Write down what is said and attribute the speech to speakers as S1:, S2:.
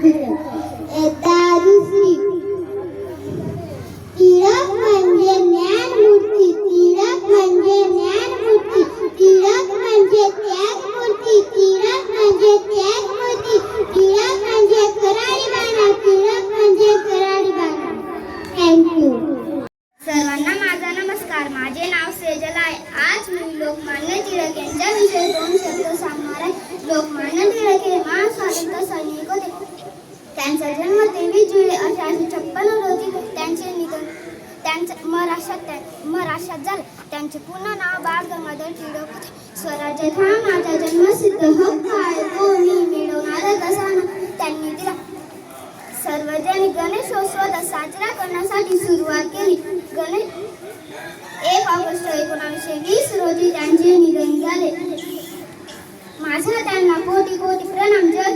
S1: इयत्ता दुसरी. टिळक म्हणजे ज्ञानमूर्ती, टिळक म्हणजे ज्ञानमूर्ती, टिळक म्हणजे त्यागमूर्ती, टिळक म्हणजे त्यागमूर्ती, टिळक म्हणजे कराडी बाणा, टिळक म्हणजे कराडी बाणा. थँक्यू.
S2: सर्वांना माझा नमस्कार. माझे नाव सेजल आहे. आज मी लोकमान्य टिळक यांच्याविषयी 2 शब्द सांगणार आहे. लोकमान्य टिळक हे महान स्वातंत्र्य सैनिक होते. त्यांचा जन्म 23 जुलै 1856 रोजी त्यांचे निधन महाराष्ट्रात झाले. त्यांचे पूर्ण नाव बाळ गंगाधर टिळक होते. स्वराज्य हा माझा जन्मसिद्ध हक्क आहे, तो मी मिळवणारच असा त्यांनी दिला. सर्वजण गणेशोत्सव साजरा करण्यासाठी सुरुवात केली. 1 ऑगस्ट 1920 रोजी त्यांचे निधन झाले. माझा त्यांना कोटी कोटी प्रणाम. जय